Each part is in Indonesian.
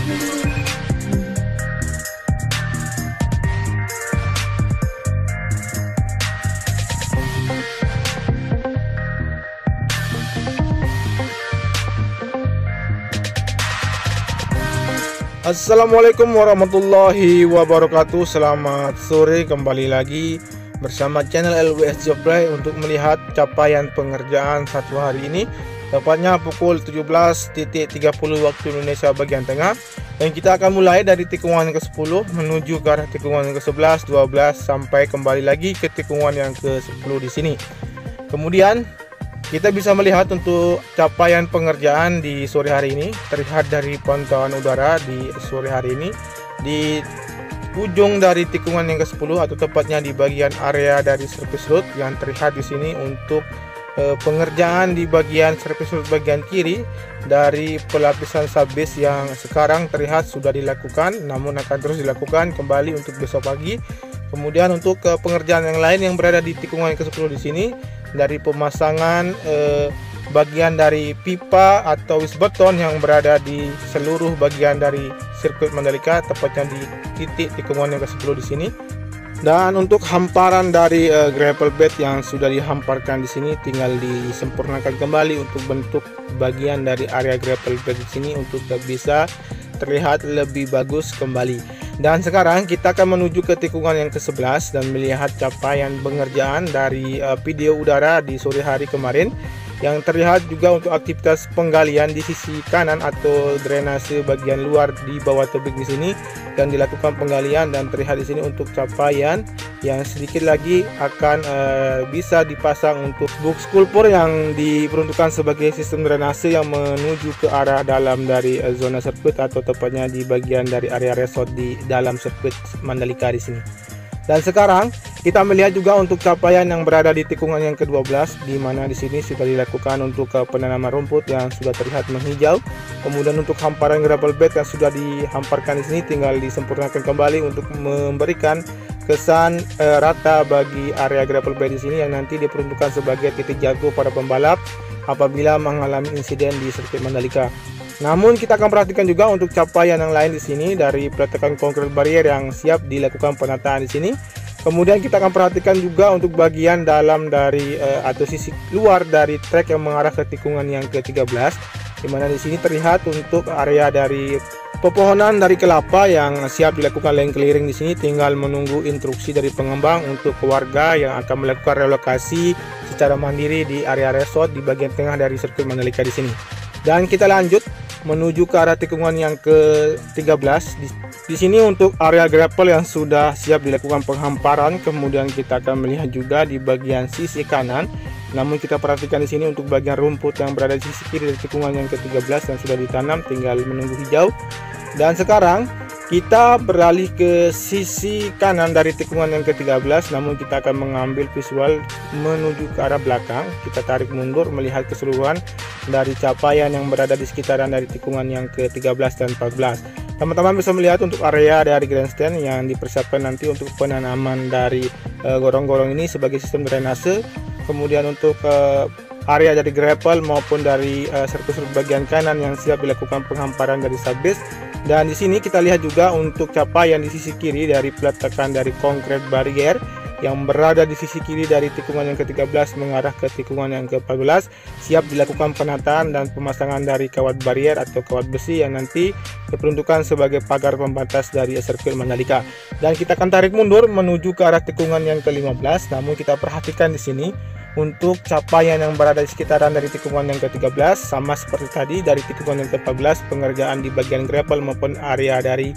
Assalamualaikum warahmatullahi wabarakatuh. Selamat sore, kembali lagi bersama channel LWS Joplay untuk melihat capaian pengerjaan satu hari ini, tepatnya pukul 17.30 waktu Indonesia bagian tengah. Dan kita akan mulai dari tikungan ke-10 menuju ke arah tikungan ke-11, 12 sampai kembali lagi ke tikungan yang ke-10 di sini. Kemudian kita bisa melihat untuk capaian pengerjaan di sore hari ini, terlihat dari pantauan udara di sore hari ini di ujung dari tikungan yang ke-10 atau tepatnya di bagian area dari service road yang terlihat di sini untuk pengerjaan di bagian service road bagian kiri dari pelapisan subbase yang sekarang terlihat sudah dilakukan, namun akan terus dilakukan kembali untuk besok pagi. Kemudian untuk pengerjaan yang lain yang berada di tikungan ke-10 di sini, dari pemasangan bagian dari pipa atau wisbeton yang berada di seluruh bagian dari sirkuit Mandalika, tepatnya di titik tikungan yang ke-10 di sini. Dan untuk hamparan dari gravel bed yang sudah dihamparkan di sini tinggal disempurnakan kembali untuk bentuk bagian dari area gravel bed di sini untuk bisa terlihat lebih bagus kembali. Dan sekarang kita akan menuju ke tikungan yang ke-11 dan melihat capaian pengerjaan dari video udara di sore hari kemarin, yang terlihat juga untuk aktivitas penggalian di sisi kanan atau drainase bagian luar di bawah tebing di sini yang dilakukan penggalian, dan terlihat di sini untuk capaian yang sedikit lagi akan bisa dipasang untuk box kulpur yang diperuntukkan sebagai sistem drainase yang menuju ke arah dalam dari zona sirkuit atau tepatnya di bagian dari area resort di dalam sirkuit Mandalika di sini. Dan sekarang kita melihat juga untuk capaian yang berada di tikungan yang ke-12, di mana di sini sudah dilakukan untuk penanaman rumput yang sudah terlihat menghijau. Kemudian untuk hamparan gravel bed yang sudah dihamparkan di sini tinggal disempurnakan kembali untuk memberikan kesan rata bagi area gravel bed di sini yang nanti diperuntukkan sebagai titik jatuh para pembalap apabila mengalami insiden di sirkuit Mandalika. Namun kita akan perhatikan juga untuk capaian yang lain di sini dari peletakan konkret barrier yang siap dilakukan penataan di sini. Kemudian kita akan perhatikan juga untuk bagian dalam dari atau sisi luar dari trek yang mengarah ke tikungan yang ke-13, di mana di sini terlihat untuk area dari pepohonan dari kelapa yang siap dilakukan lane clearing di sini, tinggal menunggu instruksi dari pengembang untuk warga yang akan melakukan relokasi secara mandiri di area resort di bagian tengah dari sirkuit Mandalika di sini. Dan kita lanjut menuju ke arah tikungan yang ke-13. Di sini untuk area gravel yang sudah siap dilakukan penghamparan. Kemudian kita akan melihat juga di bagian sisi kanan. Namun kita perhatikan di sini untuk bagian rumput yang berada di sisi kiri dari tikungan yang ke-13 yang sudah ditanam, tinggal menunggu hijau. Dan sekarang kita beralih ke sisi kanan dari tikungan yang ke-13, namun kita akan mengambil visual menuju ke arah belakang. Kita tarik mundur melihat keseluruhan dari capaian yang berada di sekitaran dari tikungan yang ke-13 dan 14. Teman-teman bisa melihat untuk area dari grandstand yang dipersiapkan nanti untuk penanaman dari gorong-gorong ini sebagai sistem drainase. Kemudian untuk area dari gravel maupun dari sirkuit bagian kanan yang siap dilakukan penghamparan dari subbase. Dan di sini kita lihat juga untuk capaian di sisi kiri dari peletakan dari konkret barrier yang berada di sisi kiri dari tikungan yang ke-13 mengarah ke tikungan yang ke-14, siap dilakukan penataan dan pemasangan dari kawat barrier atau kawat besi yang nanti diperuntukkan sebagai pagar pembatas dari sirkuit Mandalika. Dan kita akan tarik mundur menuju ke arah tikungan yang ke-15, namun kita perhatikan di sini untuk capaian yang berada di sekitaran dari tikungan yang ke-13 sama seperti tadi dari tikungan yang ke-14, pengerjaan di bagian gravel maupun area dari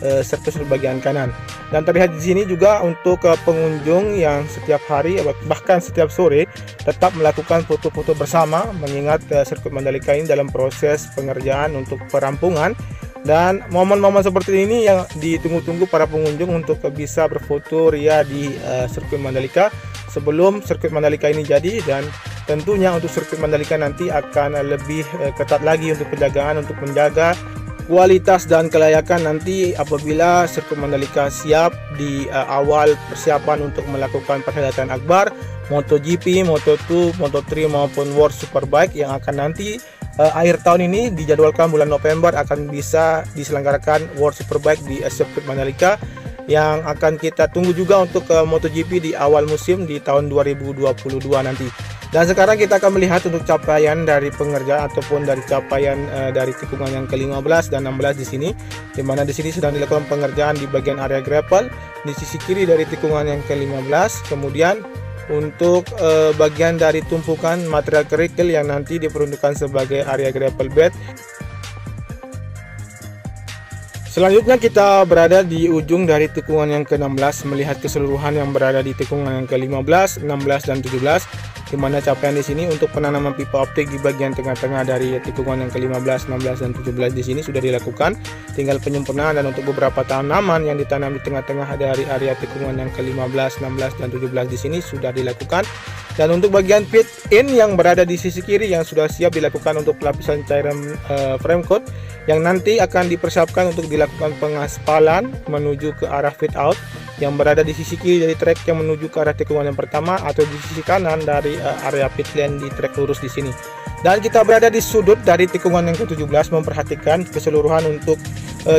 surface bagian kanan. Dan terlihat di sini juga untuk pengunjung yang setiap hari bahkan setiap sore tetap melakukan foto-foto bersama, mengingat sirkuit Mandalika ini dalam proses pengerjaan untuk perampungan. Dan momen-momen seperti ini yang ditunggu-tunggu para pengunjung untuk bisa berfoto ria di sirkuit Mandalika sebelum sirkuit Mandalika ini jadi. Dan tentunya untuk sirkuit Mandalika nanti akan lebih ketat lagi untuk penjagaan, untuk menjaga kualitas dan kelayakan nanti apabila sirkuit Mandalika siap di awal persiapan untuk melakukan perhelatan akbar MotoGP, Moto2, Moto3 maupun World Superbike yang akan nanti akhir tahun ini dijadwalkan bulan November akan bisa diselenggarakan World Superbike di sirkuit Mandalika, yang akan kita tunggu juga untuk MotoGP di awal musim di tahun 2022 nanti. Dan sekarang kita akan melihat untuk capaian dari pengerjaan ataupun dari capaian dari tikungan yang ke-15 dan 16 di sini, di mana di sini sedang dilakukan pengerjaan di bagian area gravel di sisi kiri dari tikungan yang ke-15. Kemudian untuk bagian dari tumpukan material kerikil yang nanti diperuntukkan sebagai area gravel bed. Selanjutnya kita berada di ujung dari tikungan yang ke-16, melihat keseluruhan yang berada di tikungan yang ke-15, 16 dan 17, di mana capaian di sini untuk penanaman pipa optik di bagian tengah-tengah dari tikungan yang ke-15, 16 dan 17 di sini sudah dilakukan. Tinggal penyempurnaan, dan untuk beberapa tanaman yang ditanam di tengah-tengah dari area tikungan yang ke-15, 16 dan 17 di sini sudah dilakukan. Dan untuk bagian pit in yang berada di sisi kiri yang sudah siap dilakukan untuk pelapisan cairan frame coat, yang nanti akan dipersiapkan untuk dilakukan pengaspalan menuju ke arah fit out yang berada di sisi kiri dari trek yang menuju ke arah tikungan yang pertama, atau di sisi kanan dari area pit lane di trek lurus di sini. Dan kita berada di sudut dari tikungan yang ke-17, memperhatikan keseluruhan untuk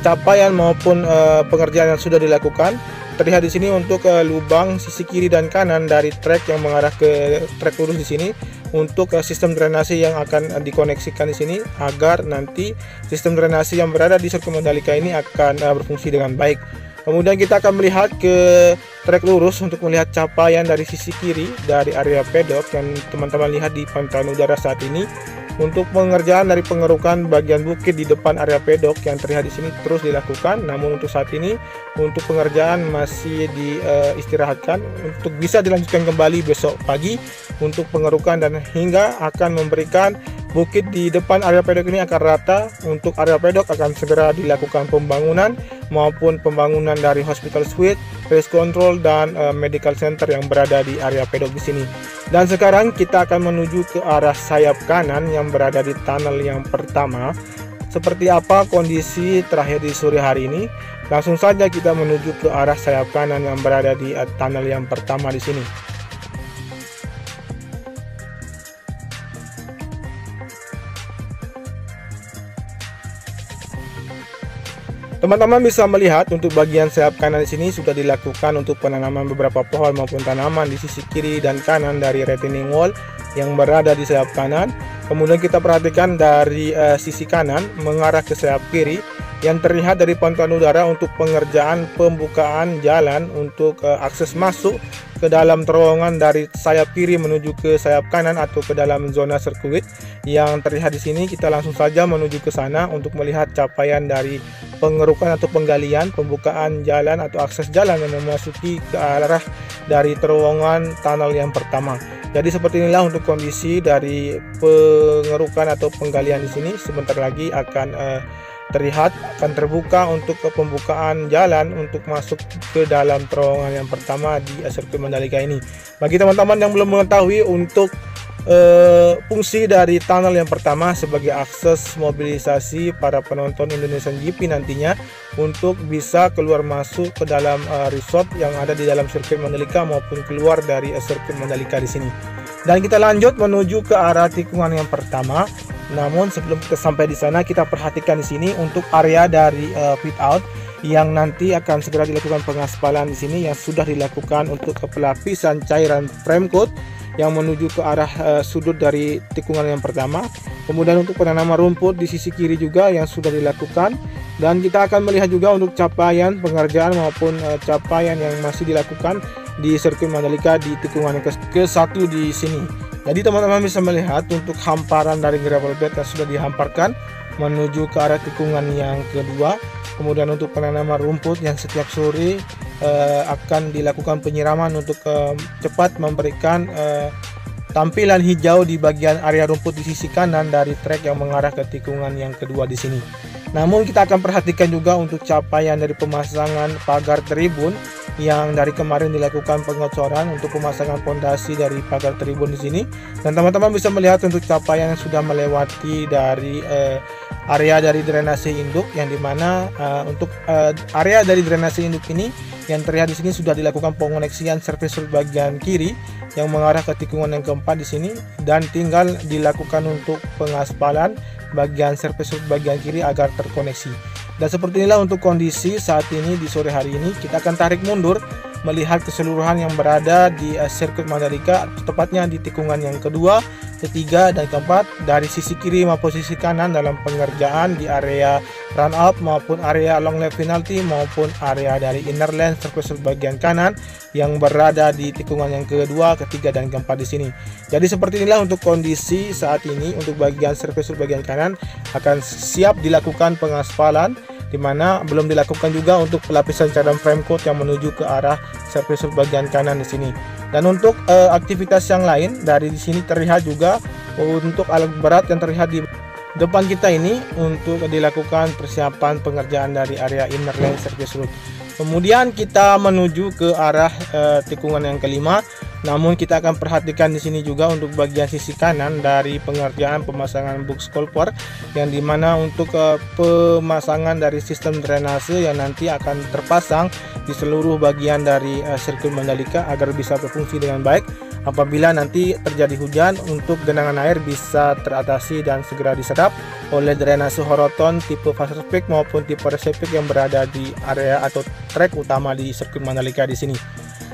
capaian maupun pengerjaan yang sudah dilakukan. Terlihat di sini untuk lubang sisi kiri dan kanan dari trek yang mengarah ke trek lurus di sini, untuk sistem drainase yang akan dikoneksikan di sini agar nanti sistem drainase yang berada di sirkuit Mandalika ini akan berfungsi dengan baik. Kemudian kita akan melihat ke trek lurus untuk melihat capaian dari sisi kiri dari area pedok yang teman-teman lihat di pantauan udara saat ini. Untuk pengerjaan dari pengerukan bagian bukit di depan area pedok yang terlihat di sini terus dilakukan. Namun untuk saat ini untuk pengerjaan masih diistirahatkan untuk bisa dilanjutkan kembali besok pagi untuk pengerukan, dan hingga akan memberikan bukit di depan area pedok ini akan rata. Untuk area pedok akan segera dilakukan pembangunan maupun pembangunan dari hospital suite, race control dan medical center yang berada di area pedok di sini. Dan sekarang kita akan menuju ke arah sayap kanan yang berada di tunnel yang pertama. Seperti apa kondisi terakhir di sore hari ini? Langsung saja kita menuju ke arah sayap kanan yang berada di tunnel yang pertama di sini. Teman-teman bisa melihat untuk bagian sayap kanan di sini sudah dilakukan untuk penanaman beberapa pohon maupun tanaman di sisi kiri dan kanan dari retaining wall yang berada di sayap kanan. Kemudian kita perhatikan dari sisi kanan mengarah ke sayap kiri yang terlihat dari pantauan udara untuk pengerjaan pembukaan jalan untuk akses masuk ke dalam terowongan dari sayap kiri menuju ke sayap kanan atau ke dalam zona sirkuit yang terlihat di sini. Kita langsung saja menuju ke sana untuk melihat capaian dari pengerukan atau penggalian pembukaan jalan atau akses jalan yang memasuki ke arah dari terowongan tunnel yang pertama. Jadi seperti inilah untuk kondisi dari pengerukan atau penggalian di sini. Sebentar lagi akan terlihat akan terbuka untuk pembukaan jalan untuk masuk ke dalam terowongan yang pertama di sirkuit Mandalika ini. Bagi teman-teman yang belum mengetahui untuk fungsi dari tunnel yang pertama sebagai akses mobilisasi para penonton Indonesian GP nantinya untuk bisa keluar masuk ke dalam resort yang ada di dalam sirkuit Mandalika maupun keluar dari sirkuit Mandalika di sini. Dan kita lanjut menuju ke arah tikungan yang pertama. Namun sebelum kita sampai di sana, kita perhatikan di sini untuk area dari pit out yang nanti akan segera dilakukan pengaspalan di sini yang sudah dilakukan untuk pelapisan cairan frame coat yang menuju ke arah sudut dari tikungan yang pertama. Kemudian untuk penanaman rumput di sisi kiri juga yang sudah dilakukan, dan kita akan melihat juga untuk capaian pengerjaan maupun capaian yang masih dilakukan di sirkuit Mandalika di tikungan yang ke-1 di sini. Jadi teman-teman bisa melihat untuk hamparan dari gravel bed yang sudah dihamparkan menuju ke arah tikungan yang kedua. Kemudian untuk penanaman rumput yang setiap sore akan dilakukan penyiraman untuk cepat memberikan tampilan hijau di bagian area rumput di sisi kanan dari trek yang mengarah ke tikungan yang kedua di sini. Namun kita akan perhatikan juga untuk capaian dari pemasangan pagar tribun yang dari kemarin dilakukan pengocoran untuk pemasangan pondasi dari pagar tribun di sini. Dan teman-teman bisa melihat untuk capaian yang sudah melewati dari area dari drainase induk, yang dimana untuk area dari drainase induk ini yang terlihat di sini sudah dilakukan pengoneksian surface root bagian kiri yang mengarah ke tikungan yang keempat di sini, dan tinggal dilakukan untuk pengaspalan bagian surface root bagian kiri agar terkoneksi. Dan seperti inilah untuk kondisi saat ini di sore hari ini. Kita akan tarik mundur melihat keseluruhan yang berada di sirkuit Mandalika, tepatnya di tikungan yang kedua, ketiga, dan keempat, dari sisi kiri maupun sisi kanan dalam pengerjaan di area run up maupun area long lap penalty maupun area dari inner lane surface bagian kanan yang berada di tikungan yang kedua, ketiga, dan keempat di sini. Jadi seperti inilah untuk kondisi saat ini. Untuk bagian surface bagian kanan akan siap dilakukan pengaspalan, di mana belum dilakukan juga untuk pelapisan cadang frame coat yang menuju ke arah surface bagian kanan di sini. Dan untuk aktivitas yang lain dari di sini terlihat juga untuk alat berat yang terlihat di depan kita ini untuk dilakukan persiapan pengerjaan dari area inner lane surface root. Kemudian kita menuju ke arah tikungan yang kelima. Namun kita akan perhatikan di sini juga untuk bagian sisi kanan dari pengerjaan pemasangan box culvert, yang dimana untuk pemasangan dari sistem drainase yang nanti akan terpasang di seluruh bagian dari sirkuit Mandalika agar bisa berfungsi dengan baik apabila nanti terjadi hujan, untuk genangan air bisa teratasi dan segera disedap oleh drainase horizontal tipe fast respect maupun tipe resepik yang berada di area atau trek utama di sirkuit Mandalika di sini.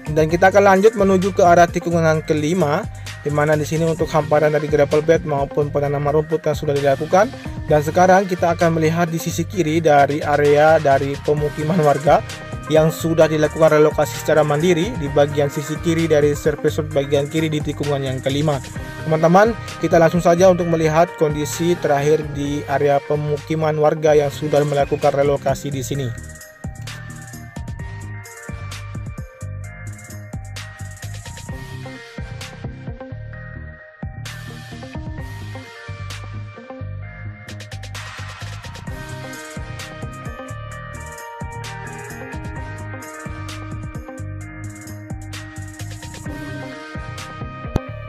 Dan kita akan lanjut menuju ke arah tikungan yang kelima, di mana di sini untuk hamparan dari gravel bed maupun penanaman rumput yang sudah dilakukan. Dan sekarang kita akan melihat di sisi kiri dari area dari pemukiman warga yang sudah dilakukan relokasi secara mandiri di bagian sisi kiri dari surface bagian kiri di tikungan yang kelima. Teman-teman, kita langsung saja untuk melihat kondisi terakhir di area pemukiman warga yang sudah melakukan relokasi di sini.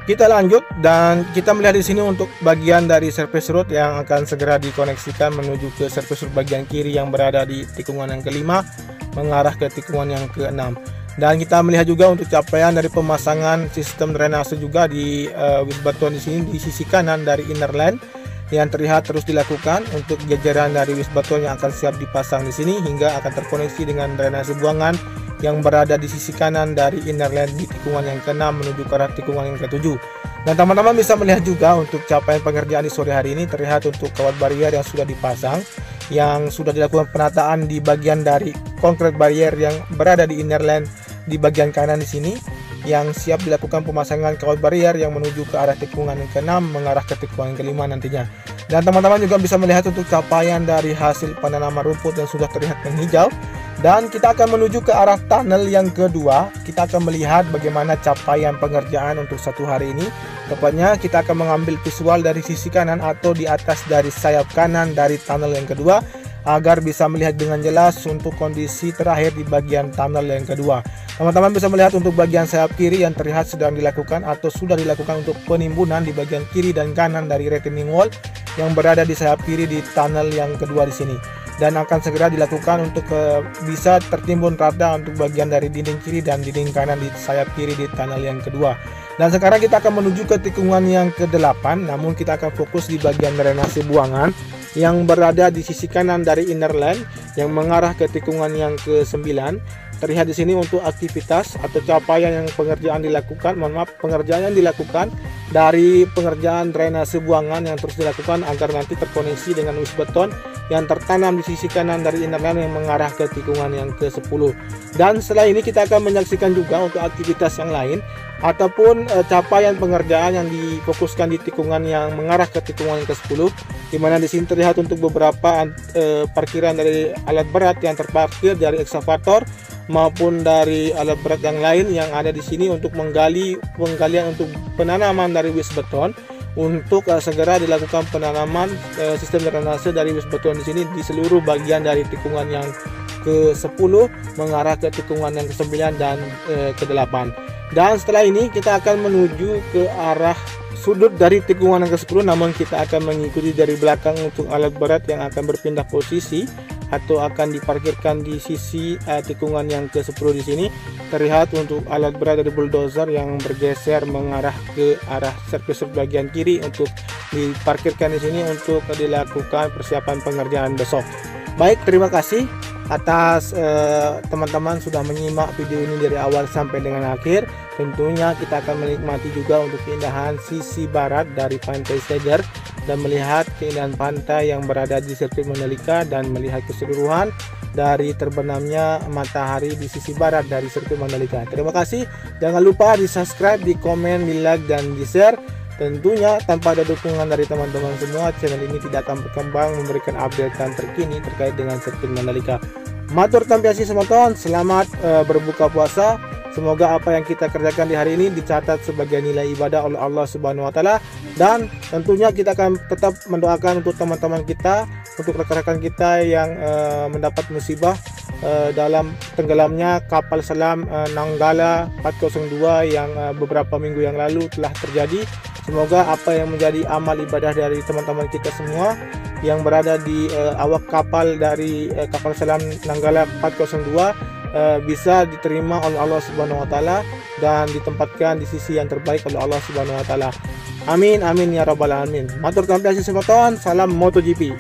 Kita lanjut dan kita melihat di sini untuk bagian dari surface road yang akan segera dikoneksikan menuju ke surface road bagian kiri yang berada di tikungan yang kelima mengarah ke tikungan yang keenam. Dan kita melihat juga untuk capaian dari pemasangan sistem drainase juga di wisbatuan di sini di sisi kanan dari inner lane yang terlihat terus dilakukan untuk jajaran dari wisbatuan yang akan siap dipasang di sini hingga akan terkoneksi dengan drainase buangan yang berada di sisi kanan dari inner lane di tikungan yang ke-6 menuju ke arah tikungan yang ke-7. Dan teman-teman bisa melihat juga untuk capaian pengerjaan di sore hari ini terlihat untuk kawat barrier yang sudah dipasang, yang sudah dilakukan penataan di bagian dari konkret barrier yang berada di inner lane di bagian kanan di sini, yang siap dilakukan pemasangan kawat barrier yang menuju ke arah tikungan yang ke-6 mengarah ke tikungan yang ke-5 nantinya. Dan teman-teman juga bisa melihat untuk capaian dari hasil penanaman rumput yang sudah terlihat menghijau. Dan kita akan menuju ke arah tunnel yang kedua. Kita akan melihat bagaimana capaian pengerjaan untuk satu hari ini. Tepatnya kita akan mengambil visual dari sisi kanan atau di atas dari sayap kanan dari tunnel yang kedua agar bisa melihat dengan jelas untuk kondisi terakhir di bagian tunnel yang kedua. Teman-teman bisa melihat untuk bagian sayap kiri yang terlihat sedang dilakukan atau sudah dilakukan untuk penimbunan di bagian kiri dan kanan dari retaining wall yang berada di sayap kiri di tunnel yang kedua di sini. Dan akan segera dilakukan untuk bisa tertimbun rata untuk bagian dari dinding kiri dan dinding kanan di sayap kiri di tunnel yang kedua. Dan sekarang kita akan menuju ke tikungan yang ke-8, namun kita akan fokus di bagian drainase buangan yang berada di sisi kanan dari inner lane yang mengarah ke tikungan yang ke-9. Terlihat di sini untuk aktivitas atau capaian yang pengerjaan dilakukan, pengerjaan yang dilakukan dari pengerjaan drainase buangan yang terus dilakukan agar nanti terkoneksi dengan wisbeton yang tertanam di sisi kanan dari inner lane yang mengarah ke tikungan yang ke-10. Dan setelah ini kita akan menyaksikan juga untuk aktivitas yang lain ataupun capaian pengerjaan yang difokuskan di tikungan yang mengarah ke tikungan yang ke-10, di mana di sini terlihat untuk beberapa parkiran dari alat berat yang terparkir dari ekskavator maupun dari alat berat yang lain yang ada di sini untuk penggalian untuk penanaman dari wisbeton untuk segera dilakukan penanaman sistem drainase dari wisbeton di sini di seluruh bagian dari tikungan yang ke-10 mengarah ke tikungan yang ke-9 dan ke-8. Dan setelah ini kita akan menuju ke arah sudut dari tikungan yang ke-10, namun kita akan mengikuti dari belakang untuk alat berat yang akan berpindah posisi atau akan diparkirkan di sisi tikungan yang ke-10 di sini. Terlihat untuk alat berat dari bulldozer yang bergeser mengarah ke arah servis bagian kiri untuk diparkirkan di sini untuk dilakukan persiapan pengerjaan besok. Baik, terima kasih atas teman-teman sudah menyimak video ini dari awal sampai dengan akhir. Tentunya kita akan menikmati juga untuk keindahan sisi barat dari Pantai Seger dan melihat keindahan pantai yang berada di sirkuit Mandalika dan melihat keseluruhan dari terbenamnya matahari di sisi barat dari sirkuit Mandalika. Terima kasih. Jangan lupa di subscribe, di komen, di like, dan di share. Tentunya tanpa ada dukungan dari teman-teman semua, channel ini tidak akan berkembang memberikan update terkini terkait dengan sirkuit Mandalika. Matur tampiasi semoton, selamat berbuka puasa. Semoga apa yang kita kerjakan di hari ini dicatat sebagai nilai ibadah oleh Allah Subhanahu wa taala, dan tentunya kita akan tetap mendoakan untuk teman-teman kita, untuk rekan-rekan kita yang mendapat musibah dalam tenggelamnya kapal selam Nanggala 402 yang beberapa minggu yang lalu telah terjadi. Semoga apa yang menjadi amal ibadah dari teman-teman kita semua yang berada di awak kapal dari kapal selam Nanggala 402 bisa diterima oleh Allah Subhanahu wa taala dan ditempatkan di sisi yang terbaik oleh Allah Subhanahu wa taala. Amin amin ya rabbal alamin. Matur tampiasi semoton, salam MotoGP.